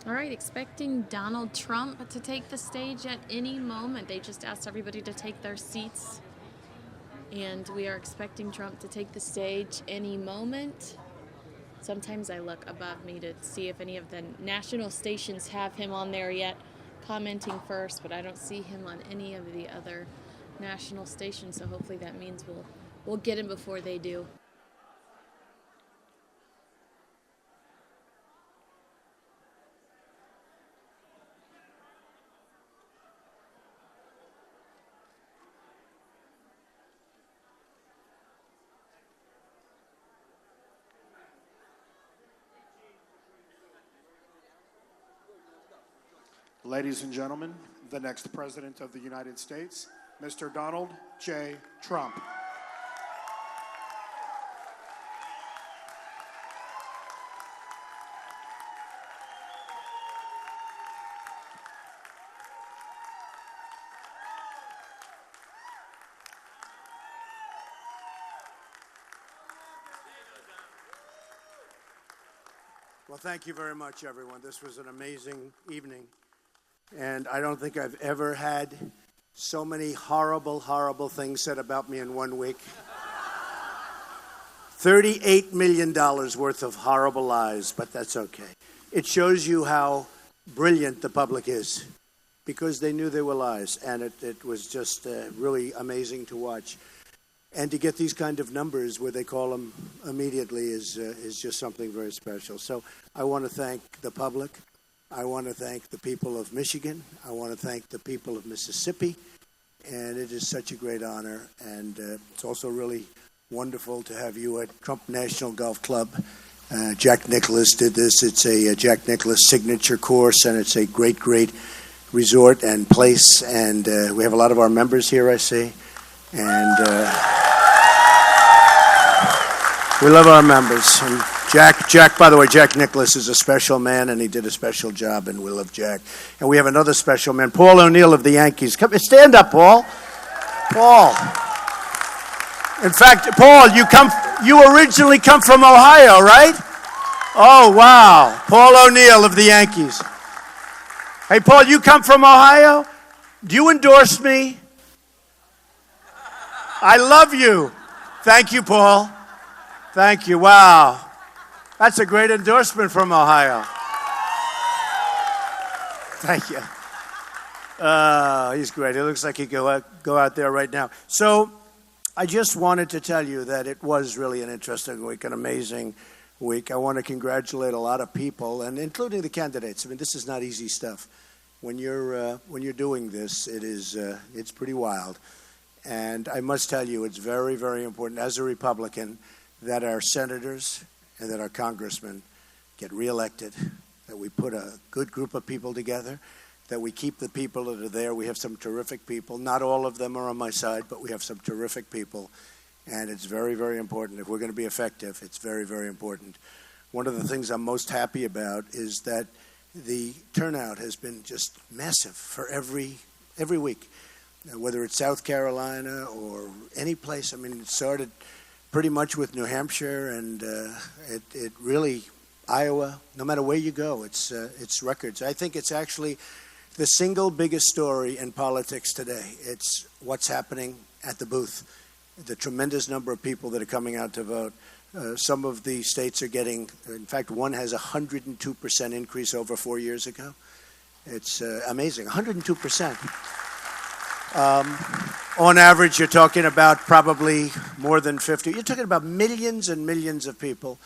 All right, expecting Donald Trump to take the stage at any moment. They just asked everybody to take their seats, and we are expecting Trump to take the stage any moment. Sometimes I look above me to see if any of the national stations have him on there yet, commenting first, but I don't see him on any of the other national stations, so hopefully that means we'll get him before they do. Ladies and gentlemen, the next President of the United States, Mr. Donald J. Trump. Well, thank you very much, everyone. This was an amazing evening. And I don't think I've ever had so many horrible, horrible things said about me in 1 week. $38 million worth of horrible lies, but that's okay. It shows you how brilliant the public is, because they knew they were lies, and it was just really amazing to watch. And to get these kind of numbers where they call them immediately is just something very special. So I want to thank the public. I want to thank the people of Michigan. I want to thank the people of Mississippi. And it is such a great honor. And it's also really wonderful to have you at Trump National Golf Club. Jack Nicklaus did this. It's a Jack Nicklaus signature course, and it's a great, great resort and place. And we have a lot of our members here, I see. And we love our members. And Jack, by the way, Jack Nicklaus is a special man, and he did a special job, and we love Jack. And we have another special man, Paul O'Neill of the Yankees. Come, stand up, Paul. Paul. In fact, Paul, you originally come from Ohio, right? Oh, wow. Paul O'Neill of the Yankees. Hey, Paul, you come from Ohio? Do you endorse me? I love you. Thank you, Paul. Thank you. Wow. That's a great endorsement from Ohio. Thank you. He's great. It looks like he go out there right now. So I just wanted to tell you that it was really an interesting week, an amazing week. I want to congratulate a lot of people, and including the candidates. I mean, this is not easy stuff. When you're doing this, it's pretty wild. And I must tell you, it's very, very important as a Republican that our senators and that our congressmen get reelected, that we put a good group of people together, that we keep the people that are there. We have some terrific people. Not all of them are on my side, but we have some terrific people. And it's very, very important. If we're going to be effective, it's very, very important. One of the things I'm most happy about is that the turnout has been just massive for every week. Whether it's South Carolina or any place. I mean, it started pretty much with New Hampshire, and it really, Iowa, no matter where you go, it's records. I think it's actually the single biggest story in politics today. It's what's happening at the booth, the tremendous number of people that are coming out to vote. Some of the states are getting, in fact, one has a 102% increase over 4 years ago. It's amazing, 102%. On average, you're talking about probably more than 50. You're talking about millions and millions of people,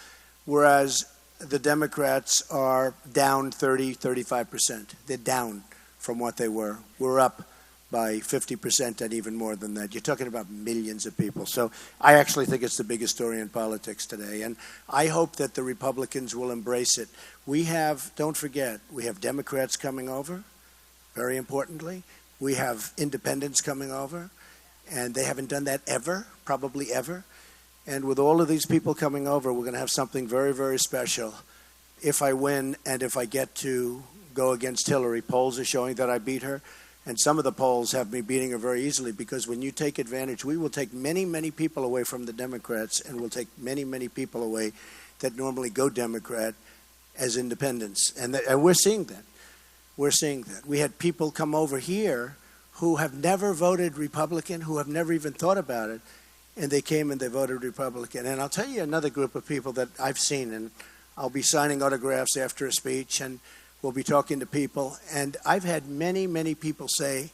whereas the Democrats are down 30, 35%. They're down from what they were. We're up by 50% and even more than that. You're talking about millions of people. So I actually think it's the biggest story in politics today. And I hope that the Republicans will embrace it. We have, don't forget, we have Democrats coming over, very importantly. We have independents coming over, and they haven't done that ever, probably ever. And with all of these people coming over, we're going to have something very, very special. If I win and if I get to go against Hillary, polls are showing that I beat her. And some of the polls have me beating her very easily, because when you take advantage, we will take many, many people away from the Democrats, and we'll take many, many people away that normally go Democrat. as independents. And we're seeing that. We're seeing that. We had people come over here who have never voted Republican, who have never even thought about it, and they came and they voted Republican. And I'll tell you another group of people that I've seen, and I'll be signing autographs after a speech, and we'll be talking to people. And I've had many, many people say,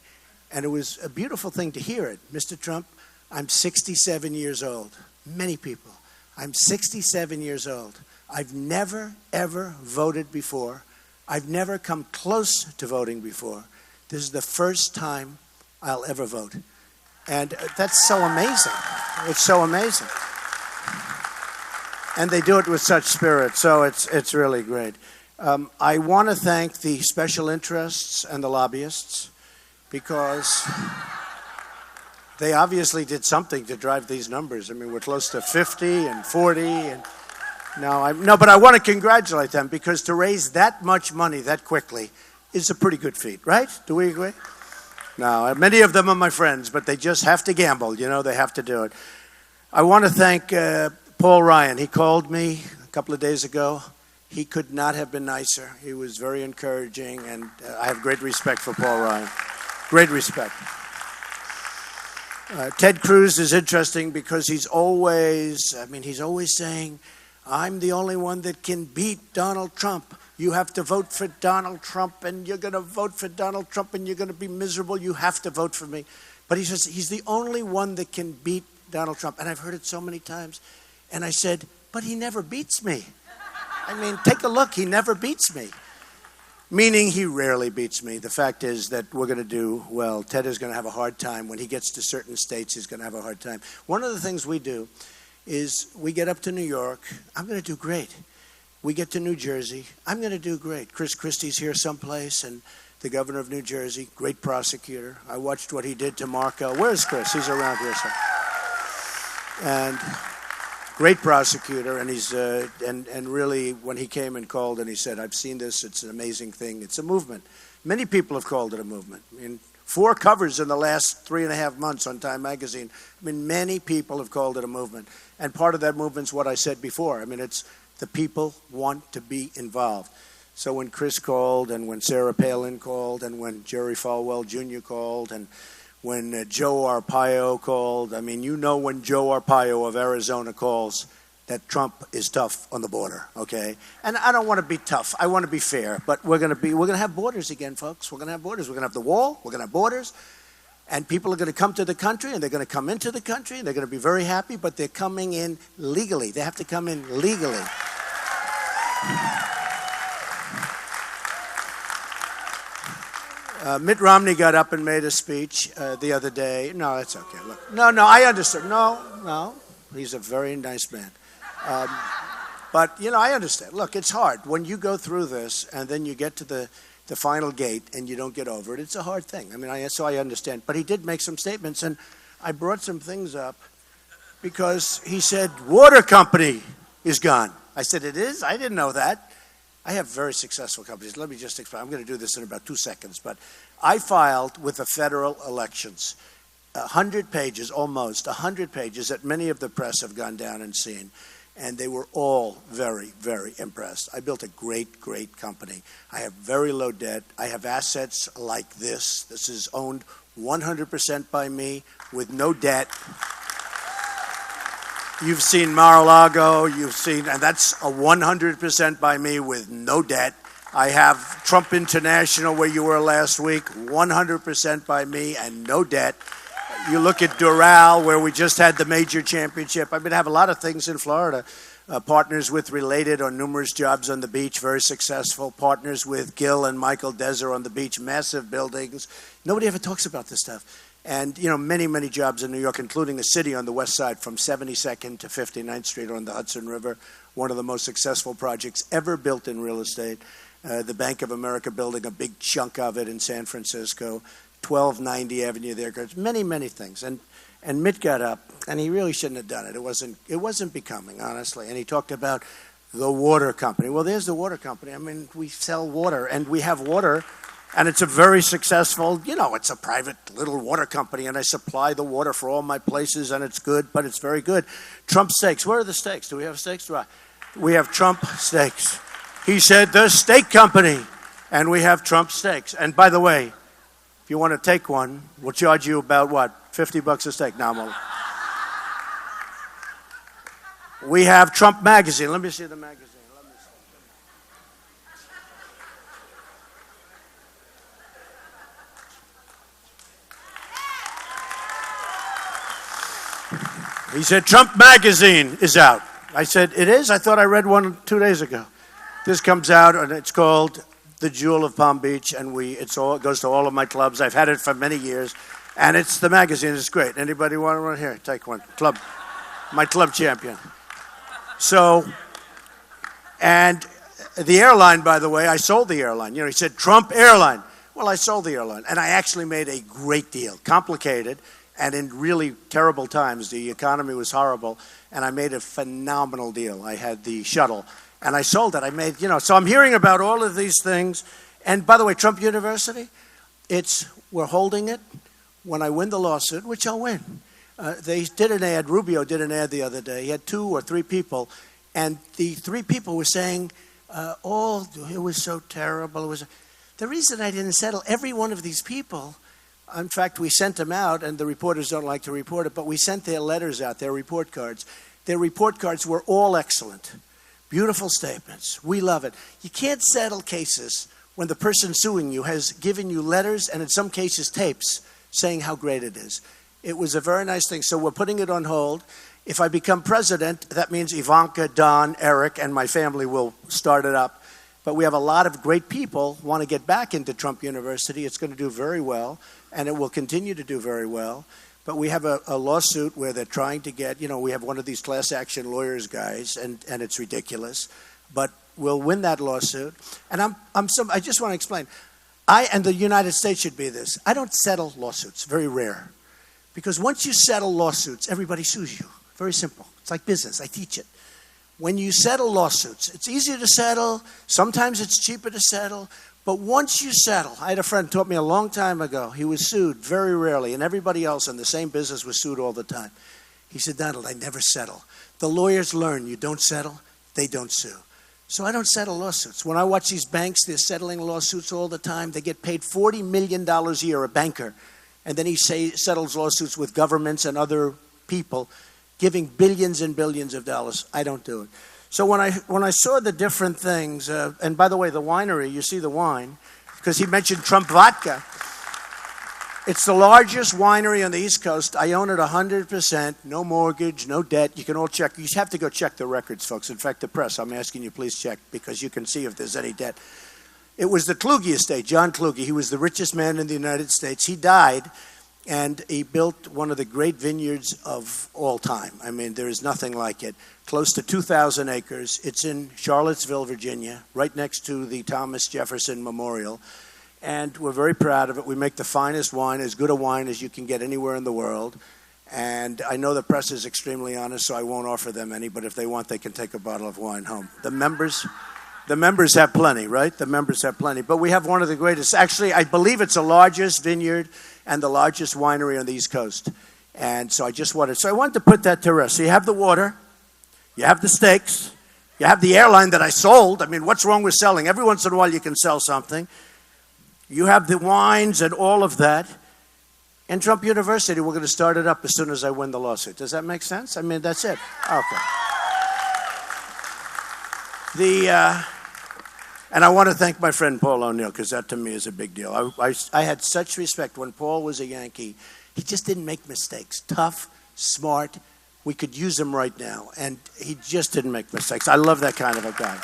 and it was a beautiful thing to hear it, Mr. Trump, I'm 67 years old. Many people. I'm 67 years old. I've never, ever voted before. I've never come close to voting before. This is the first time I'll ever vote. And that's so amazing. It's so amazing. And they do it with such spirit, so it's really great. I want to thank the special interests and the lobbyists because they obviously did something to drive these numbers. I mean, we're close to 50 and 40 and but I want to congratulate them because to raise that much money that quickly is a pretty good feat, right? Do we agree? Now, many of them are my friends, but they just have to gamble. They have to do it. I want to thank Paul Ryan. He called me a couple of days ago. He could not have been nicer. He was very encouraging, and I have great respect for Paul Ryan. Great respect. Ted Cruz is interesting because he's always saying, I'm the only one that can beat Donald Trump. You have to vote for Donald Trump, and you're going to vote for Donald Trump, and you're going to be miserable. You have to vote for me. But he says he's the only one that can beat Donald Trump. And I've heard it so many times. And I said, but he never beats me. I mean, take a look. He never beats me. Meaning he rarely beats me. The fact is that we're going to do well. Ted is going to have a hard time. When he gets to certain states, he's going to have a hard time. One of the things we do is we get up to New York. I'm going to do great. We get to New Jersey. I'm going to do great. Chris Christie's here someplace, and the governor of New Jersey, great prosecutor. I watched what he did to Marco. Where's Chris? He's around here somewhere. And great prosecutor, and he's and really when he came and called and he said, I've seen this, it's an amazing thing. It's a movement. Many people have called it a movement. I mean, 4 covers in the last 3.5 months on Time Magazine. I mean, many people have called it a movement. And part of that movement is what I said before. I mean, it's the people want to be involved. So when Chris called and when Sarah Palin called and when Jerry Falwell Jr. called and when Joe Arpaio called, I mean, when Joe Arpaio of Arizona calls, that Trump is tough on the border, okay? And I don't want to be tough. I want to be fair. But we're going to have borders again, folks. We're going to have borders. We're going to have the wall. We're going to have borders. And people are going to come to the country, and they're going to come into the country, and they're going to be very happy, but they're coming in legally. They have to come in legally. Mitt Romney got up and made a speech the other day. No, that's okay. Look, no, I understand. No, he's a very nice man. But, I understand. Look, it's hard. When you go through this and then you get to the final gate and you don't get over it, it's a hard thing. I mean, so I understand. But he did make some statements, and I brought some things up because he said, water company is gone. I said, it is? I didn't know that. I have very successful companies. Let me just explain. I'm going to do this in about 2 seconds. But I filed with the federal elections 100 pages, almost 100 pages that many of the press have gone down and seen. And they were all very, very impressed. I built a great, great company. I have very low debt. I have assets like this. This is owned 100% by me with no debt. You've seen Mar-a-Lago, and that's a 100% by me with no debt. I have Trump International, where you were last week, 100% by me and no debt. You look at Doral, where we just had the major championship. I mean, I have a lot of things in Florida. Partners with Related on numerous jobs on the beach, very successful. Partners with Gil and Michael Deser on the beach, massive buildings. Nobody ever talks about this stuff. And, many, many jobs in New York, including a city on the west side from 72nd to 59th Street on the Hudson River, one of the most successful projects ever built in real estate. The Bank of America building a big chunk of it in San Francisco, 1290 Avenue there. Many, many things. And Mitt got up, and he really shouldn't have done it. It wasn't becoming, honestly. And he talked about the water company. Well, there's the water company. I mean, we sell water, and we have water. And it's a very successful, it's a private little water company, and I supply the water for all my places, and it's good, but it's very good. Trump steaks. Where are the steaks? Do we have steaks? We have Trump steaks. He said, the steak company. And we have Trump steaks. And by the way, if you want to take one, we'll charge you about, what, $50 a steak? No, I'm only... We have Trump magazine. Let me see the magazine. He said, Trump magazine is out. I said, it is? I thought I read one 2 days ago. This comes out, and it's called The Jewel of Palm Beach, and it goes to all of my clubs. I've had it for many years, and it's the magazine. It's great. Anybody want one? Here, take one. My club champion. So, and the airline, by the way, I sold the airline. You know, he said, Trump airline. Well, I sold the airline, and I actually made a great deal. Complicated, and in really terrible times. The economy was horrible, and I made a phenomenal deal. I had the shuttle, and I sold it. I made, so I'm hearing about all of these things. And by the way, Trump University, we're holding it when I win the lawsuit, which I'll win. They did an ad, Rubio did an ad the other day. He had 2 or 3 people, and the 3 people were saying, it was so terrible. The reason I didn't settle, every one of these people, in fact, we sent them out, and the reporters don't like to report it, but we sent their letters out, their report cards. Their report cards were all excellent. Beautiful statements. We love it. You can't settle cases when the person suing you has given you letters and in some cases tapes saying how great it is. It was a very nice thing. So we're putting it on hold. If I become president, that means Ivanka, Don, Eric, and my family will start it up. But we have a lot of great people who want to get back into Trump University. It's going to do very well, and it will continue to do very well. But we have a lawsuit where they're trying to get, we have one of these class action lawyers guys, and it's ridiculous. But we'll win that lawsuit. And I just want to explain. I and the United States should be this. I don't settle lawsuits, very rare. Because once you settle lawsuits, everybody sues you. Very simple. It's like business. I teach it. When you settle lawsuits, it's easier to settle. Sometimes it's cheaper to settle. But once you settle, I had a friend taught me a long time ago. He was sued very rarely, and everybody else in the same business was sued all the time. He said, Donald, I never settle. The lawyers learn you don't settle, they don't sue. So I don't settle lawsuits. When I watch these banks, they're settling lawsuits all the time. They get paid $40 million a year, a banker. And then he settles lawsuits with governments and other people, giving billions and billions of dollars. I don't do it. So when I saw the different things, and by the way, the winery, you see the wine, because he mentioned Trump vodka. It's the largest winery on the East Coast. I own it 100%, no mortgage, no debt. You can all check. You have to go check the records, folks. In fact, the press, I'm asking you, please check, because you can see if there's any debt. It was the Kluge estate, John Kluge. He was the richest man in the United States. He died, and he built one of the great vineyards of all time. I mean, there is nothing like it. Close to 2,000 acres. It's in Charlottesville, Virginia, right next to the Thomas Jefferson Memorial. And we're very proud of it. We make the finest wine, as good a wine as you can get anywhere in the world. And I know the press is extremely honest, so I won't offer them any, but if they want, they can take a bottle of wine home. The members have plenty, right? The members have plenty. But we have one of the greatest. Actually, I believe it's the largest vineyard and the largest winery on the East Coast. And so I wanted to put that to rest. So you have the water, you have the steaks, you have the airline that I sold. I mean, what's wrong with selling? Every once in a while you can sell something. You have the wines and all of that. And Trump University, we're going to start it up as soon as I win the lawsuit. Does that make sense? I mean, that's it. Okay. And I want to thank my friend Paul O'Neill, because that to me is a big deal. I had such respect when Paul was a Yankee. He just didn't make mistakes. Tough, smart. We could use him right now. And he just didn't make mistakes. I love that kind of a guy.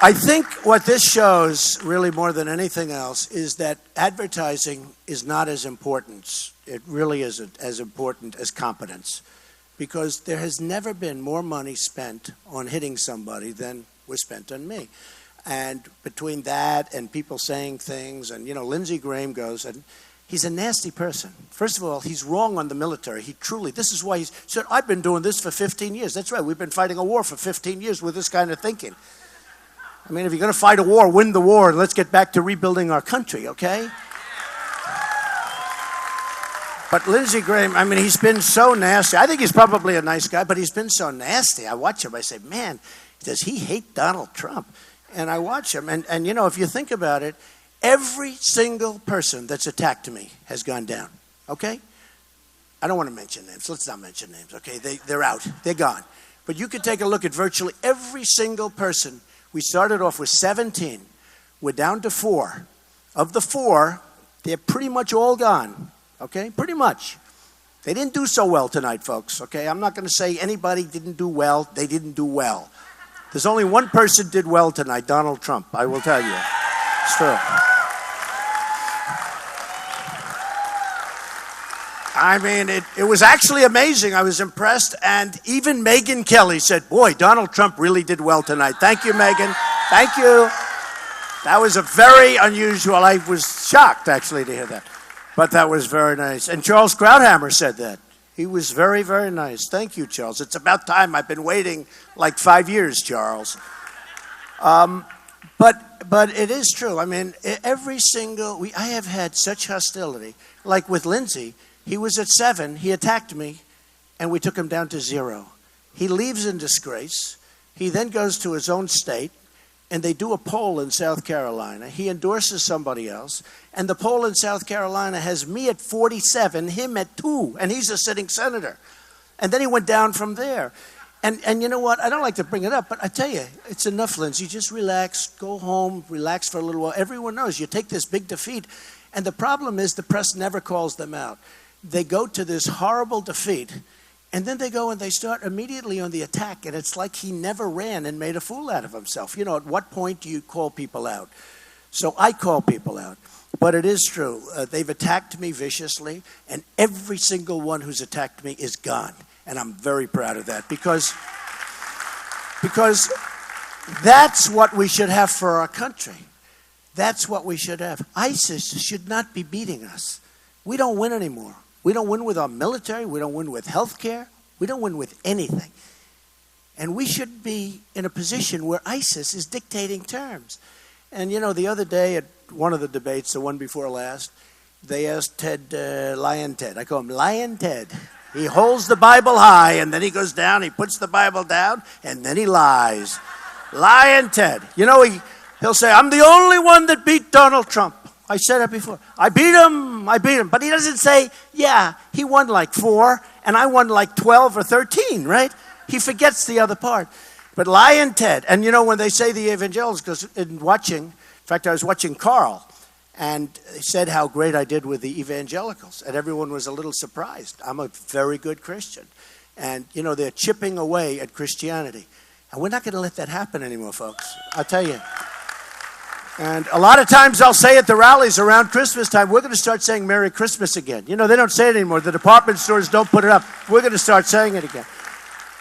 I think what this shows, really more than anything else, is that advertising is not as important. It really isn't as important as competence. Because there has never been more money spent on hitting somebody than was spent on me. And between that and people saying things, and, Lindsey Graham goes, and he's a nasty person. First of all, he's wrong on the military. This is why he said, I've been doing this for 15 years. That's right, we've been fighting a war for 15 years with this kind of thinking. I mean, if you're going to fight a war, win the war, and let's get back to rebuilding our country, okay? But Lindsey Graham, I mean, he's been so nasty. I think he's probably a nice guy, but he's been so nasty. I watch him, I say, man, does he hate Donald Trump? And I watch him, and you know, if you think about it, every single person that's attacked me has gone down, okay? I don't want to mention names. Let's not mention names, okay? They're out. They're gone. But you could take a look at virtually every single person. We started off with 17. We're down to 4. Of the 4, they're pretty much all gone, okay? Pretty much. They didn't do so well tonight, folks, okay? I'm not going to say anybody didn't do well. They didn't do well. There's only one person did well tonight, Donald Trump, I will tell you. It's true. I mean, it was actually amazing. I was impressed. And even Megyn Kelly said, boy, Donald Trump really did well tonight. Thank you, Megyn. Thank you. That was a very unusual. I was shocked, actually, to hear that. But that was very nice. And Charles Krauthammer said that. He was very, very nice. Thank you, Charles. It's about time. I've been waiting like 5 years, Charles. But it is true. I mean, every single, I have had such hostility. Like with Lindsey, he was at 7, he attacked me, and we took him down to 0. He leaves in disgrace. He then goes to his own state, and they do a poll in South Carolina. He endorses somebody else, and the poll in South Carolina has me at 47, him at 2, and he's a sitting senator. And then he went down from there. And you know what? I don't like to bring it up, but I tell you, it's enough, Lindsey. Just relax, go home, relax for a little while. Everyone knows you take this big defeat, and the problem is the press never calls them out. They go to this horrible defeat, and then they go and they start immediately on the attack, and it's like he never ran and made a fool out of himself. You know, at what point do you call people out? So I call people out. But it is true. They've attacked me viciously, and every single one who's attacked me is gone. And I'm very proud of that because that's what we should have for our country. That's what we should have. ISIS should not be beating us. We don't win anymore. We don't win with our military. We don't win with health care. We don't win with anything. And we should be in a position where ISIS is dictating terms. And, you know, the other day at one of the debates, the one before last, they asked Ted, Lion Ted. I call him Lion Ted. He holds the Bible high, and then he goes down, he puts the Bible down, and then he lies. Lion Ted. You know, he'll say, I'm the only one that beat Donald Trump. I said it before. I beat him. But he doesn't say, yeah, he won like 4, and I won like 12 or 13, right? He forgets the other part. But Lion Ted, and you know, when they say the evangelicals, because in fact, I was watching Carl, and they said how great I did with the evangelicals, and everyone was a little surprised. I'm a very good Christian. And, you know, they're chipping away at Christianity. And we're not going to let that happen anymore, folks. I'll tell you. And a lot of times I'll say at the rallies around Christmas time, we're going to start saying Merry Christmas again. You know, they don't say it anymore. The department stores don't put it up. We're going to start saying it again.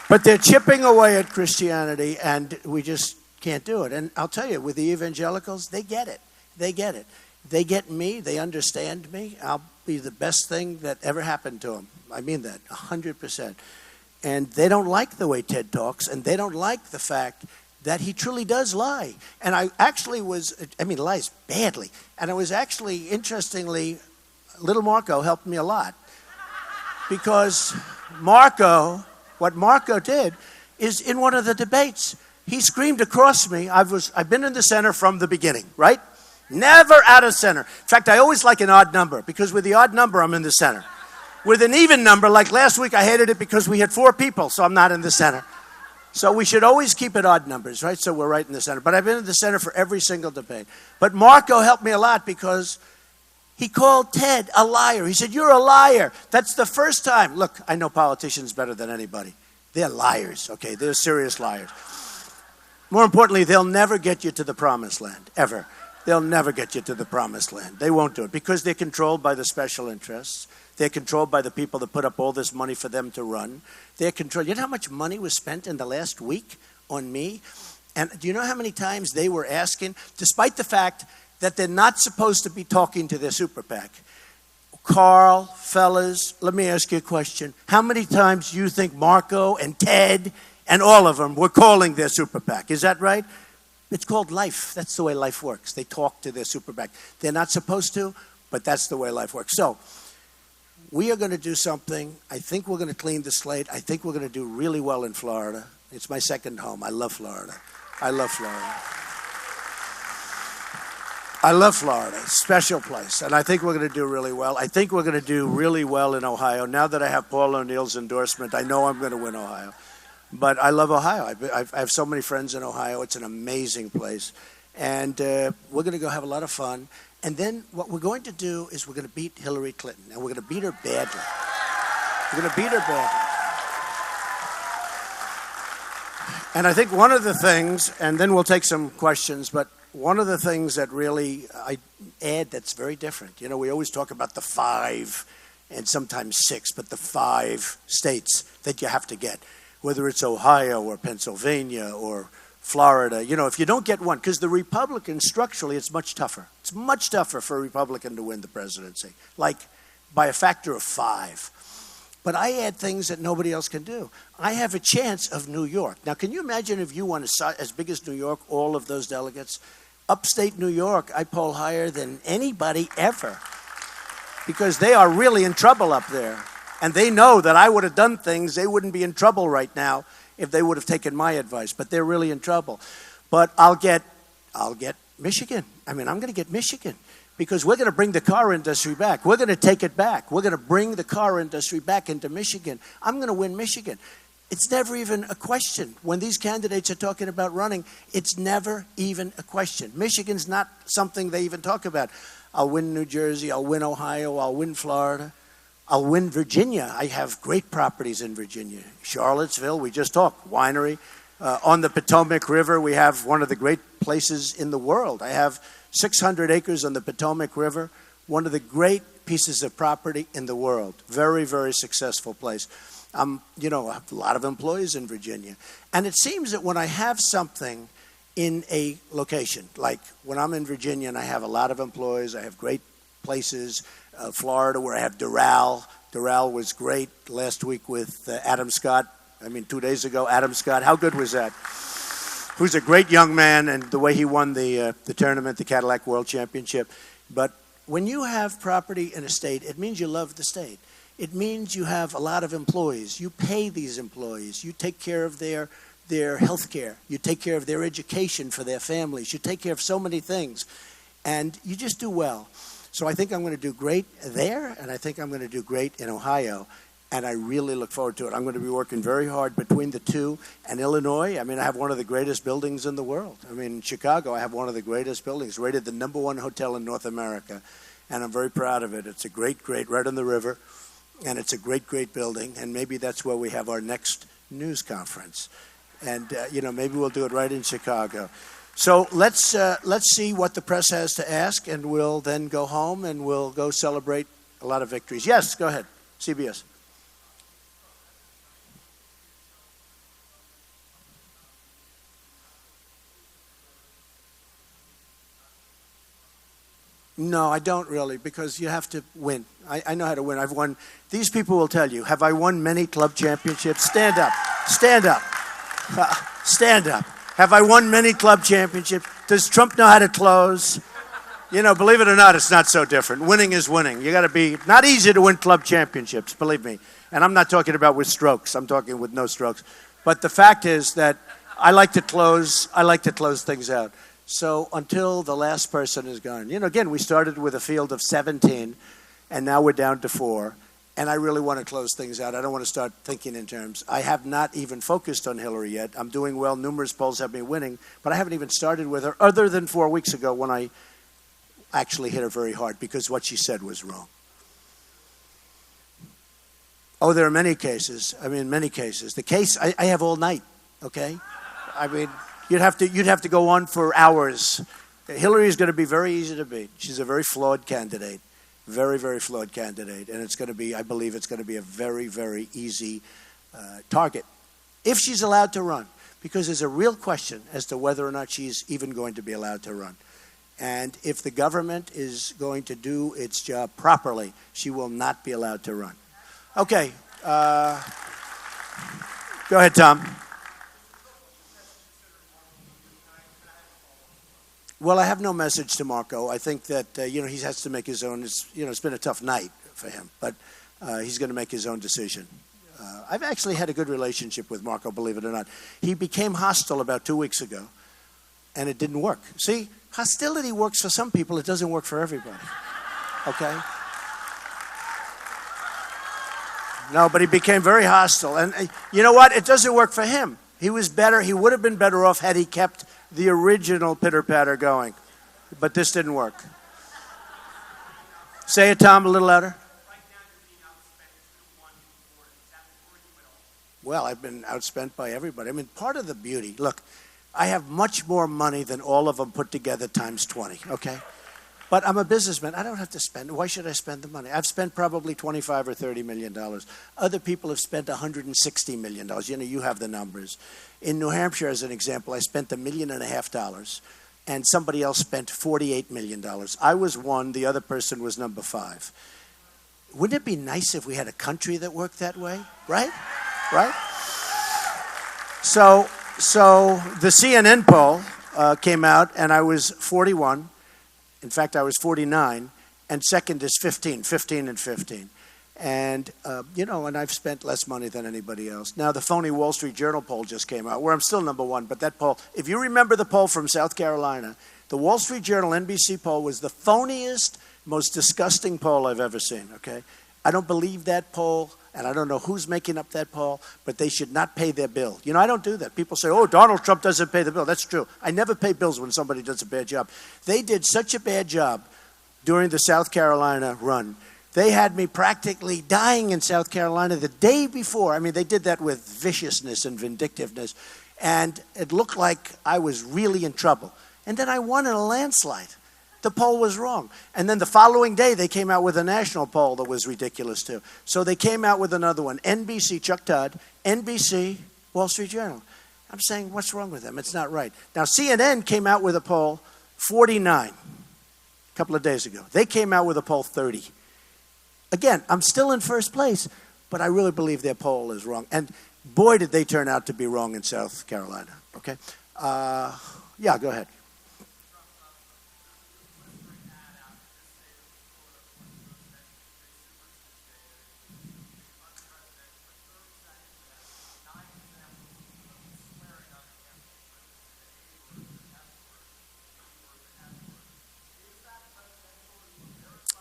But they're chipping away at Christianity, and we just can't do it. And I'll tell you, with the evangelicals, they get it. They get it. They get me. They understand me. I'll be the best thing that ever happened to them. I mean that, 100%. And they don't like the way Ted talks, and they don't like the fact that he truly does lie. And I actually lies badly. And I was actually, interestingly, little Marco helped me a lot. Because what Marco did is in one of the debates, he screamed across me. I've been in the center from the beginning, right? Never out of center. In fact, I always like an odd number, because with the odd number, I'm in the center. With an even number, like last week, I hated it because we had 4 people, so I'm not in the center. So we should always keep it odd numbers, right? So we're right in the center. But I've been in the center for every single debate. But Marco helped me a lot because he called Ted a liar. He said, you're a liar. That's the first time. Look, I know politicians better than anybody. They're liars, okay? They're serious liars. More importantly, they'll never get you to the promised land, ever. They'll never get you to the promised land. They won't do it because they're controlled by the special interests. They're controlled by the people that put up all this money for them to run. They're controlled. You know how much money was spent in the last week on me? And do you know how many times they were asking, despite the fact that they're not supposed to be talking to their super PAC? Carl, fellas, let me ask you a question. How many times do you think Marco and Ted and all of them were calling their super PAC? Is that right? It's called life. That's the way life works. They talk to their super PAC. They're not supposed to, but that's the way life works. So we are going to do something. I think we're going to clean the slate. I think we're going to do really well in Florida. It's my second home. I love Florida. I love Florida. I love Florida. Special place. And I think we're going to do really well. I think we're going to do really well in Ohio. Now that I have Paul O'Neill's endorsement, I know I'm going to win Ohio. But I love Ohio. I have so many friends in Ohio. It's an amazing place. And we're going to go have a lot of fun. And then what we're going to do is we're going to beat Hillary Clinton. And we're going to beat her badly. We're going to beat her badly. And I think one of the things, and then we'll take some questions, but one of the things that really I add that's very different, you know, we always talk about the 5 and sometimes 6, but the 5 states that you have to get, whether it's Ohio or Pennsylvania or Florida. You know, if you don't get one, because the Republicans, structurally, it's much tougher. It's much tougher for a Republican to win the presidency, like by a factor of 5. But I add things that nobody else can do. I have a chance of New York. Now, can you imagine if you won as big as New York, all of those delegates? Upstate New York, I poll higher than anybody ever, because they are really in trouble up there. And they know that I would have done things, they wouldn't be in trouble right now if they would have taken my advice, but they're really in trouble. But I'll get Michigan. I mean, I'm going to get Michigan, because we're going to bring the car industry back. We're going to take it back. We're going to bring the car industry back into Michigan. I'm going to win Michigan. It's never even a question. When these candidates are talking about running, it's never even a question. Michigan's not something they even talk about. I'll win New Jersey. I'll win Ohio. I'll win Florida. I'll win Virginia. I have great properties in Virginia. Charlottesville, we just talked, winery. On the Potomac River, we have one of the great places in the world. I have 600 acres on the Potomac River, one of the great pieces of property in the world. Very, very successful place. You know, I have a lot of employees in Virginia. And it seems that when I have something in a location, like when I'm in Virginia and I have a lot of employees, I have great places, Florida where I have Doral. Doral was great last week with Adam Scott. 2 days ago, Adam Scott. How good was that? Who's a great young man, and the way he won the tournament, the Cadillac World Championship. But when you have property in a state, it means you love the state. It means you have a lot of employees. You pay these employees. You take care of their health care. You take care of their education for their families. You take care of so many things. And you just do well. So I think I'm going to do great there, and I think I'm going to do great in Ohio. And I really look forward to it. I'm going to be working very hard between the two. And Illinois, I have one of the greatest buildings in the world. In Chicago, I have one of the greatest buildings, rated the #1 hotel in North America. And I'm very proud of it. It's a great, right on the river. And it's a great, great building. And maybe that's where we have our next news conference. And, maybe we'll do it right in Chicago. So let's see what the press has to ask. And we'll then go home and we'll go celebrate a lot of victories. Yes, go ahead. CBS. No, I don't really, because you have to win. I know how to win. I've won. These people will tell you, have I won many club championships? Stand up. Stand up. Stand up. Have I won many club championships? Does Trump know how to close? Believe it or not, it's not so different. Winning is winning. You got to be, not easy to win club championships, believe me. And I'm not talking about with strokes. I'm talking with no strokes. But the fact is that I like to close things out. So until the last person is gone. Again, we started with a field of 17, and now we're down to 4. And I really want to close things out. I don't want to start thinking in terms. I have not even focused on Hillary yet. I'm doing well. Numerous polls have me winning. But I haven't even started with her, other than 4 weeks ago when I actually hit her very hard because what she said was wrong. Oh, there are many cases. Many cases. The case, I have all night, okay? You'd have to go on for hours. Hillary is going to be very easy to beat. She's a very flawed candidate, very, very flawed candidate, and it's going to be, I believe, it's going to be a very, very easy target if she's allowed to run, because there's a real question as to whether or not she's even going to be allowed to run. And if the government is going to do its job properly, she will not be allowed to run. Okay, go ahead, Tom. Well, I have no message to Marco. I think that, he has to make his own. It's been a tough night for him, but he's going to make his own decision. I've actually had a good relationship with Marco, believe it or not. He became hostile about 2 weeks ago, and it didn't work. See, hostility works for some people. It doesn't work for everybody. Okay? No, but he became very hostile. And you know what? It doesn't work for him. He was better. He would have been better off had he kept the original pitter-patter going. But this didn't work. Say it, Tom, a little louder. Well, I've been outspent by everybody. I mean, part of the beauty, look, I have much more money than all of them put together times 20, okay? But I'm a businessman. I don't have to spend. Why should I spend the money? I've spent probably $25 or $30 million. Other people have spent $160 million. You know, you have the numbers. In New Hampshire, as an example, I spent $1.5 million, and somebody else spent $48 million. I was one. The other person was number 5. Wouldn't it be nice if we had a country that worked that way, right? Right? So the CNN poll came out, and I was 41. In fact, I was 49, and second is 15 and 15. And, you know, and I've spent less money than anybody else. Now, the phony Wall Street Journal poll just came out, where I'm still number 1, but that poll, if you remember the poll from South Carolina, the Wall Street Journal NBC poll was the phoniest, most disgusting poll I've ever seen, okay? I don't believe that poll, and I don't know who's making up that poll, but they should not pay their bill. You know, I don't do that. People say, oh, Donald Trump doesn't pay the bill. That's true. I never pay bills when somebody does a bad job. They did such a bad job during the South Carolina run. They had me practically dying in South Carolina the day before. I mean, they did that with viciousness and vindictiveness, and it looked like I was really in trouble. And then I won in a landslide. The poll was wrong. And then the following day, they came out with a national poll that was ridiculous, too. So they came out with another one. NBC, Chuck Todd, NBC, Wall Street Journal. I'm saying, what's wrong with them? It's not right. Now, CNN came out with a poll 49 a couple of days ago. They came out with a poll 30. Again, I'm still in first place, but I really believe their poll is wrong. And boy, did they turn out to be wrong in South Carolina. Okay? Yeah, go ahead.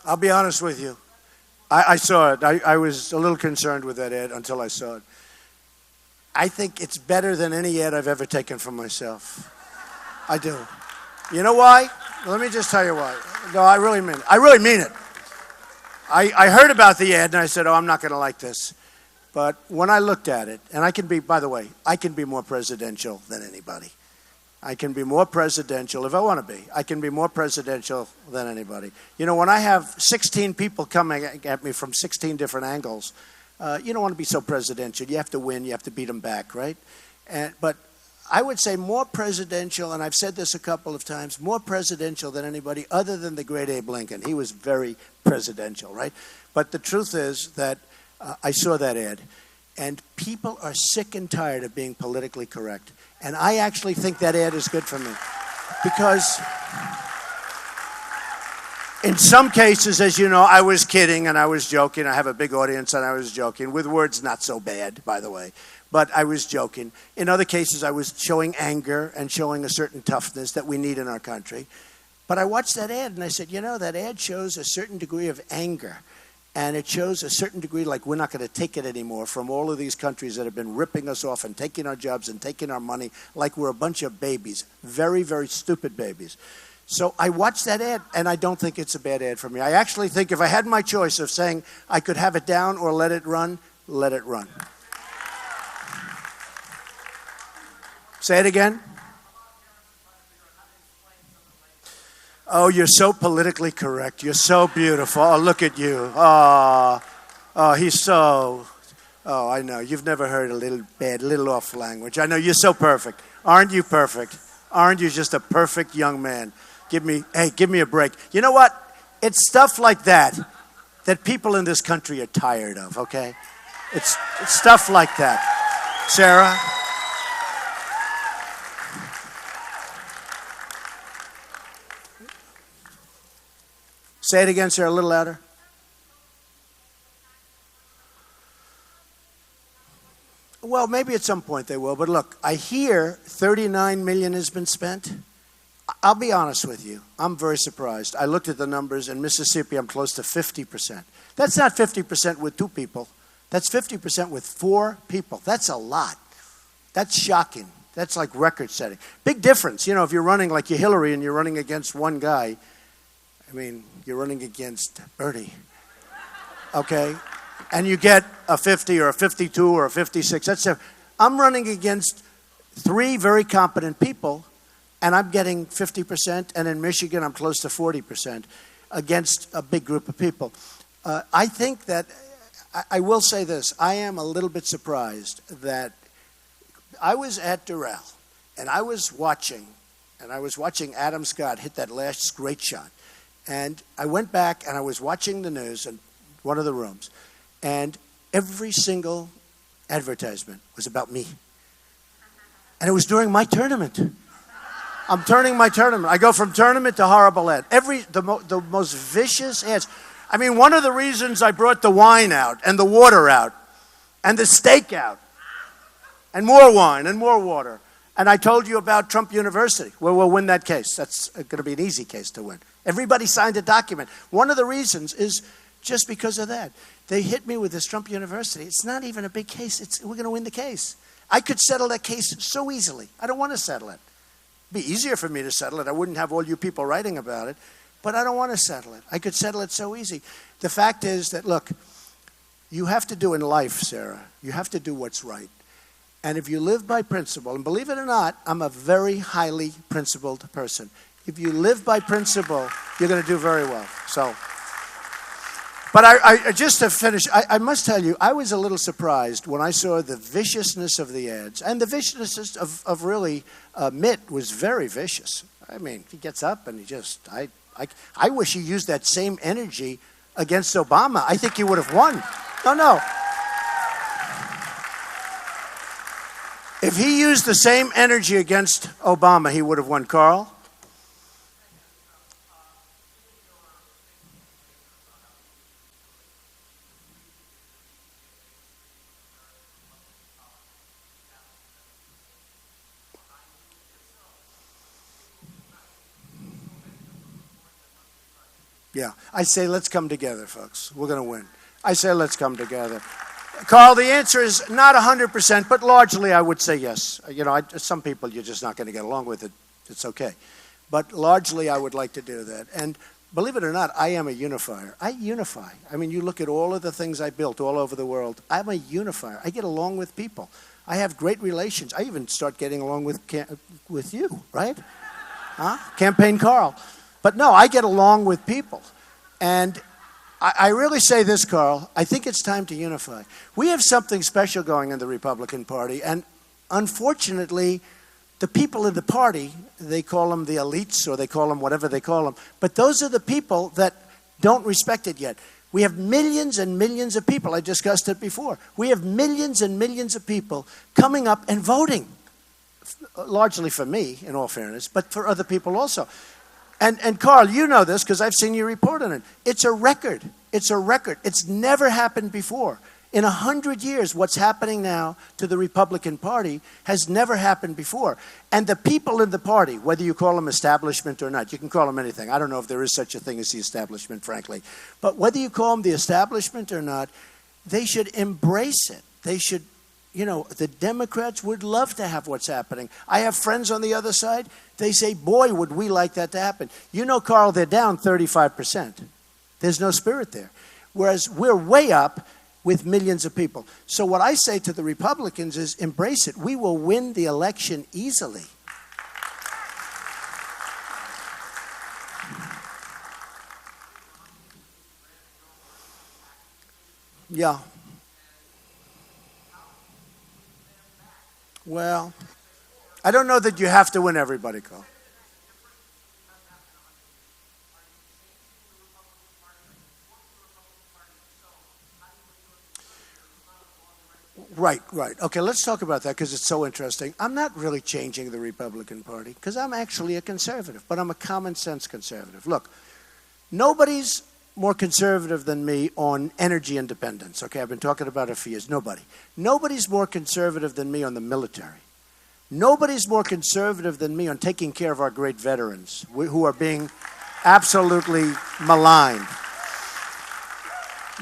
I'll be honest with you. I saw it. I was a little concerned with that ad until I saw it. I think it's better than any ad I've ever taken for myself. I do. You know why? Let me just tell you why. No, I really mean it. I really mean it. I heard about the ad and I said, oh, I'm not going to like this. But when I looked at it, and I can be, by the way, I can be more presidential than anybody. I can be more presidential if I want to be. I can be more presidential than anybody. You know, when I have 16 people coming at me from 16 different angles, you don't want to be so presidential. You have to win. You have to beat them back, right? But I would say more presidential, and I've said this a couple of times, more presidential than anybody other than the great Abe Lincoln. He was very presidential, right? But the truth is that I saw that ad, and people are sick and tired of being politically correct. And I actually think that ad is good for me. Because in some cases, as you know, I was kidding and I was joking. I have a big audience and I was joking. With words not so bad, by the way. But I was joking. In other cases, I was showing anger and showing a certain toughness that we need in our country. But I watched that ad and I said, you know, that ad shows a certain degree of anger. And it shows a certain degree like we're not going to take it anymore from all of these countries that have been ripping us off and taking our jobs and taking our money like we're a bunch of babies. Very, very stupid babies. So I watched that ad, and I don't think it's a bad ad for me. I actually think if I had my choice of saying I could have it down or let it run, let it run. Say it again. Oh, you're so politically correct. You're so beautiful. Oh, look at you. Oh, he's so... Oh, I know. You've never heard a little bad, little off language. I know. You're so perfect. Aren't you perfect? Aren't you just a perfect young man? Give me a break. You know what? It's stuff like that that people in this country are tired of, okay? It's stuff like that. Sarah? Say it again, Sarah, a little louder. Well, maybe at some point they will. But look, I hear 39 million has been spent. I'll be honest with you. I'm very surprised. I looked at the numbers. In Mississippi, I'm close to 50%. That's not 50% with 2 people. That's 50% with 4 people. That's a lot. That's shocking. That's like record setting. Big difference. You know, if you're running like you're Hillary and you're running against one guy, I mean, you're running against Bernie. Okay? And you get a 50 or a 52 or a 56. I'm running against 3 very competent people, and I'm getting 50%, and in Michigan I'm close to 40% against a big group of people. I think that, I will say this, I am a little bit surprised that I was at Doral, and I was watching Adam Scott hit that last great shot. And I went back and I was watching the news in one of the rooms, and every single advertisement was about me. And it was during my tournament. I'm turning my tournament. I go from tournament to horrible ad. The most vicious ads. I mean, one of the reasons I brought the wine out and the water out and the steak out and more wine and more water. And I told you about Trump University, where we'll win that case. That's going to be an easy case to win. Everybody signed a document. One of the reasons is just because of that. They hit me with this Trump University. It's not even a big case. We're going to win the case. I could settle that case so easily. I don't want to settle it. It'd be easier for me to settle it. I wouldn't have all you people writing about it. But I don't want to settle it. I could settle it so easy. The fact is that, look, you have to do in life, Sarah, you have to do what's right. And if you live by principle, and believe it or not, I'm a very highly principled person. If you live by principle, you're going to do very well. So, but I just to finish, I must tell you, I was a little surprised when I saw the viciousness of the ads. And the viciousness of really Mitt was very vicious. I mean, he gets up and he just, I wish he used that same energy against Obama. I think he would have won. No. If he used the same energy against Obama, he would have won. Carl? Yeah. I say let's come together, folks. We're going to win. I say let's come together. Carl, the answer is not 100%, but largely I would say yes. You know, some people you're just not going to get along with it. It's okay. But largely I would like to do that. And believe it or not, I am a unifier. I unify. I mean, you look at all of the things I built all over the world. I'm a unifier. I get along with people. I have great relations. I even start getting along with you, right? Huh? Campaign Carl. But no, I get along with people. And I really say this, Carl, I think it's time to unify. We have something special going in the Republican Party, and unfortunately, the people in the party, they call them the elites, or they call them whatever they call them, but those are the people that don't respect it yet. We have millions and millions of people, I discussed it before, we have millions and millions of people coming up and voting, largely for me, in all fairness, but for other people also. And Carl, you know this because I've seen you report on it. It's a record. It's a record. It's never happened before. In 100 years, what's happening now to the Republican Party has never happened before. And the people in the party, whether you call them establishment or not, you can call them anything. I don't know if there is such a thing as the establishment, frankly. But whether you call them the establishment or not, they should embrace it. They should, you know, the Democrats would love to have what's happening. I have friends on the other side. They say, boy, would we like that to happen. You know, Carl, they're down 35%. There's no spirit there. Whereas we're way up with millions of people. So what I say to the Republicans is embrace it. We will win the election easily. Yeah. Well, I don't know that you have to win everybody, Carl. Right. Okay, let's talk about that because it's so interesting. I'm not really changing the Republican Party because I'm actually a conservative, but I'm a common sense conservative. Look, nobody's more conservative than me on energy independence. Okay, I've been talking about it for years. Nobody. Nobody's more conservative than me on the military. Nobody's more conservative than me on taking care of our great veterans who are being absolutely maligned.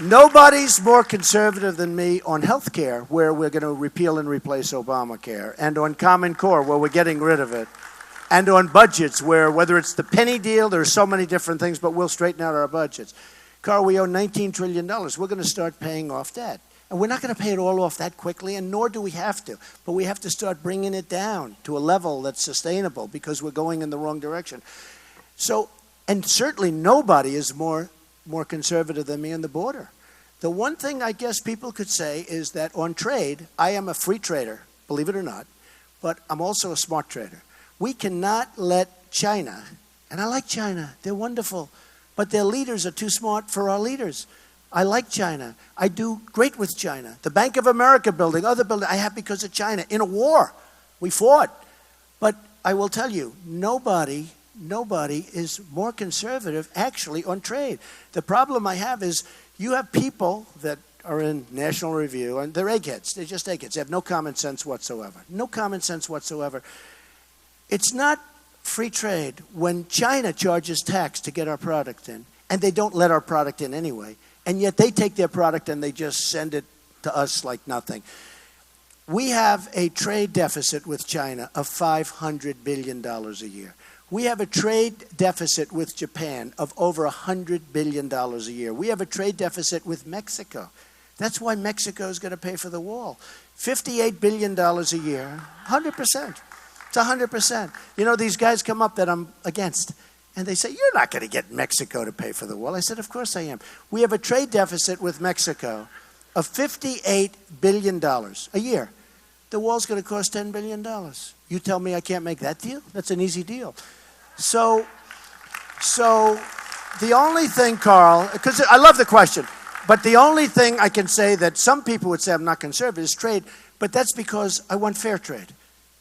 Nobody's more conservative than me on health care, where we're going to repeal and replace Obamacare, and on Common Core, where we're getting rid of it, and on budgets, where whether it's the penny deal, there are so many different things, but we'll straighten out our budgets. Carl, we owe $19 trillion. We're going to start paying off debt. And we're not going to pay it all off that quickly, and nor do we have to. But we have to start bringing it down to a level that's sustainable, because we're going in the wrong direction. So, and certainly nobody is more conservative than me on the border. The one thing I guess people could say is that on trade, I am a free trader, believe it or not, but I'm also a smart trader. We cannot let China, and I like China, they're wonderful, but their leaders are too smart for our leaders. I like China. I do great with China. The Bank of America building, other building, I have because of China. In a war, we fought. But I will tell you, nobody is more conservative actually on trade. The problem I have is you have people that are in National Review, and they're eggheads. They're just eggheads. They have no common sense whatsoever. No common sense whatsoever. It's not free trade when China charges tax to get our product in, and they don't let our product in anyway, and yet they take their product and they just send it to us like nothing. We have a trade deficit with China of $500 billion a year. We have a trade deficit with Japan of over $100 billion a year. We have a trade deficit with Mexico. That's why Mexico is going to pay for the wall. $58 billion a year, 100%. It's 100%. You know, these guys come up that I'm against, and they say, you're not going to get Mexico to pay for the wall. I said, of course I am. We have a trade deficit with Mexico of $58 billion a year. The wall's going to cost $10 billion. You tell me I can't make that deal? That's an easy deal. So the only thing, Carl, because I love the question, but the only thing I can say that some people would say I'm not conservative is trade, but that's because I want fair trade.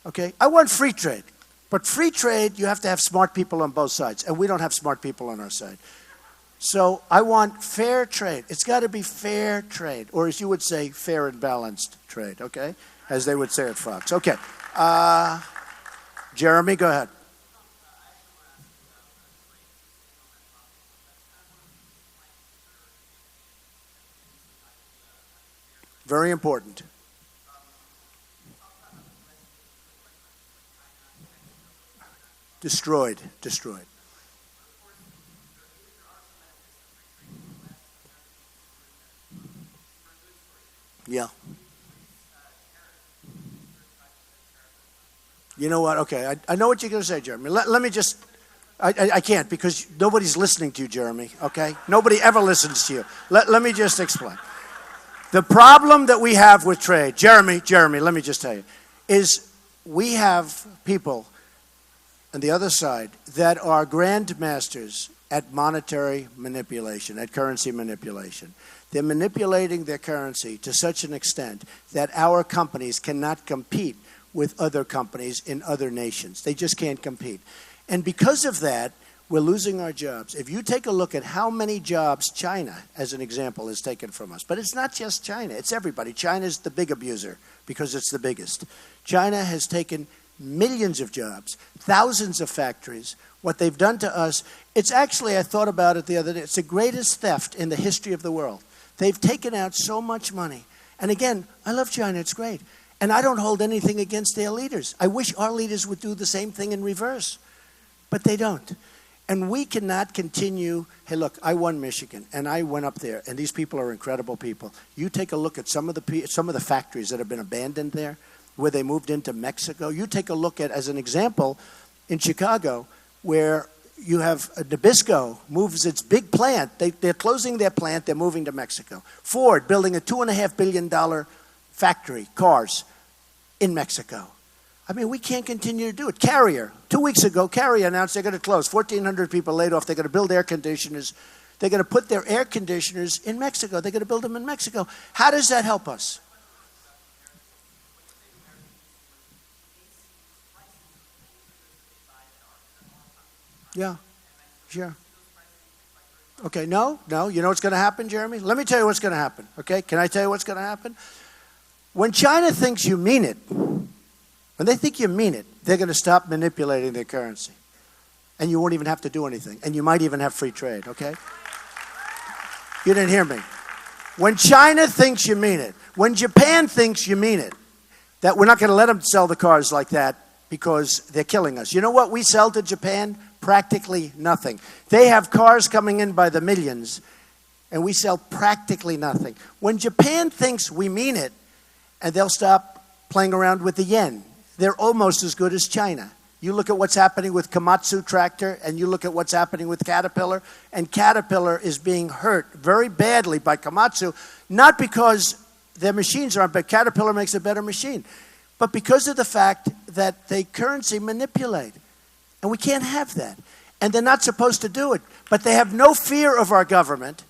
Okay? I want free trade. But free trade, you have to have smart people on both sides, and we don't have smart people on our side. So I want fair trade. It's got to be fair trade, or as you would say, fair and balanced trade, okay? As they would say at Fox. Okay. Jeremy, go ahead. Very important. Destroyed. Yeah. You know what? Okay, I know what you're going to say, Jeremy. Let me just, I can't because nobody's listening to you, Jeremy, okay? Nobody ever listens to you. Let me just explain. The problem that we have with trade, Jeremy, let me just tell you, is we have people on the other side that are grandmasters at monetary manipulation, at currency manipulation. They're manipulating their currency to such an extent that our companies cannot compete with other companies in other nations. They just can't compete. And because of that, we're losing our jobs. If you take a look at how many jobs China, as an example, has taken from us, but it's not just China, it's everybody. China's the big abuser because it's the biggest. China has taken millions of jobs, thousands of factories. What they've done to us, it's actually, I thought about it the other day, it's the greatest theft in the history of the world. They've taken out so much money. And again, I love China, it's great. And I don't hold anything against their leaders. I wish our leaders would do the same thing in reverse. But they don't. And we cannot continue, hey look, I won Michigan and I went up there and these people are incredible people. You take a look at some of the factories that have been abandoned there, where they moved into Mexico. You take a look at, as an example, in Chicago, where you have Nabisco moves its big plant. They're closing their plant. They're moving to Mexico. Ford building a $2.5 billion factory, cars, in Mexico. I mean, we can't continue to do it. Carrier, 2 weeks ago, Carrier announced they're going to close. 1,400 people laid off. They're going to build air conditioners. They're going to put their air conditioners in Mexico. They're going to build them in Mexico. How does that help us? Yeah, sure. Okay, no. You know what's going to happen, Jeremy? Let me tell you what's going to happen, okay? Can I tell you what's going to happen? When China thinks you mean it, when they think you mean it, they're going to stop manipulating their currency. And you won't even have to do anything. And you might even have free trade, okay? You didn't hear me. When China thinks you mean it, when Japan thinks you mean it, that we're not going to let them sell the cars like that because they're killing us. You know what we sell to Japan? Practically nothing. They have cars coming in by the millions, and we sell practically nothing. When Japan thinks we mean it, and they'll stop playing around with the yen, they're almost as good as China. You look at what's happening with Komatsu tractor, and you look at what's happening with Caterpillar, and Caterpillar is being hurt very badly by Komatsu, not because their machines aren't, but Caterpillar makes a better machine, but because of the fact that they currency manipulate. And we can't have that. And they're not supposed to do it. But they have no fear of our government.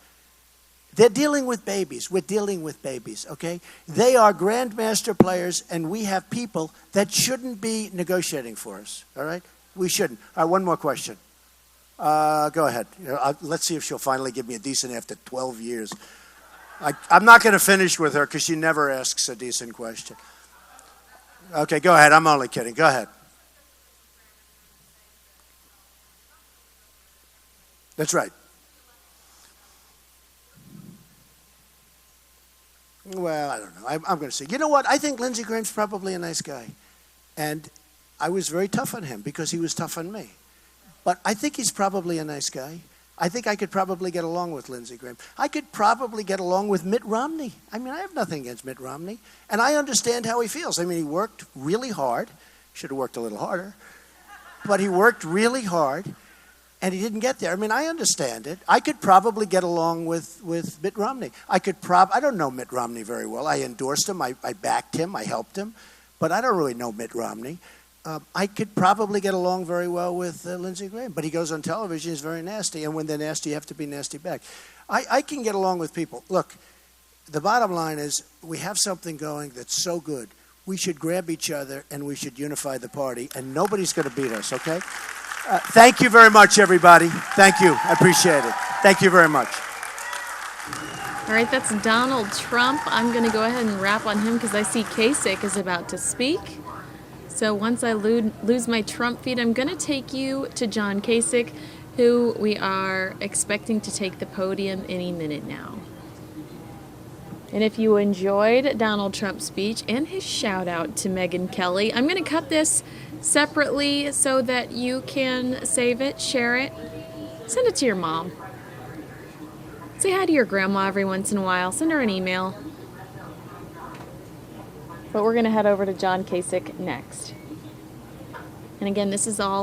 They're dealing with babies. We're dealing with babies, okay? They are grandmaster players, and we have people that shouldn't be negotiating for us, all right? We shouldn't. All right, one more question. Go ahead. Let's see if she'll finally give me a decent after 12 years. I'm not going to finish with her because she never asks a decent question. Okay, go ahead. I'm only kidding. Go ahead. That's right. Well, I don't know. I'm going to say, you know what? I think Lindsey Graham's probably a nice guy. And I was very tough on him because he was tough on me. But I think he's probably a nice guy. I think I could probably get along with Lindsey Graham. I could probably get along with Mitt Romney. I mean, I have nothing against Mitt Romney. And I understand how he feels. I mean, he worked really hard. Should have worked a little harder. But he worked really hard. And he didn't get there. I mean, I understand it. I could probably get along with Mitt Romney. I don't know Mitt Romney very well. I endorsed him. I backed him. I helped him. But I don't really know Mitt Romney. I could probably get along very well with Lindsey Graham. But he goes on television. He's very nasty. And when they're nasty, you have to be nasty back. I can get along with people. Look, the bottom line is we have something going that's so good. We should grab each other and we should unify the party. And nobody's going to beat us, okay? Thank you very much, everybody. Thank you. I appreciate it. Thank you very much. All right, that's Donald Trump. I'm going to go ahead and wrap on him because I see Kasich is about to speak. So once I lose my Trump feed, I'm going to take you to John Kasich, who we are expecting to take the podium any minute now. And if you enjoyed Donald Trump's speech and his shout out to Megyn Kelly, I'm going to cut this separately so that you can save it, share it, send it to your mom. Say hi to your grandma every once in a while. Send her an email. But we're going to head over to John Kasich next. And again, this is all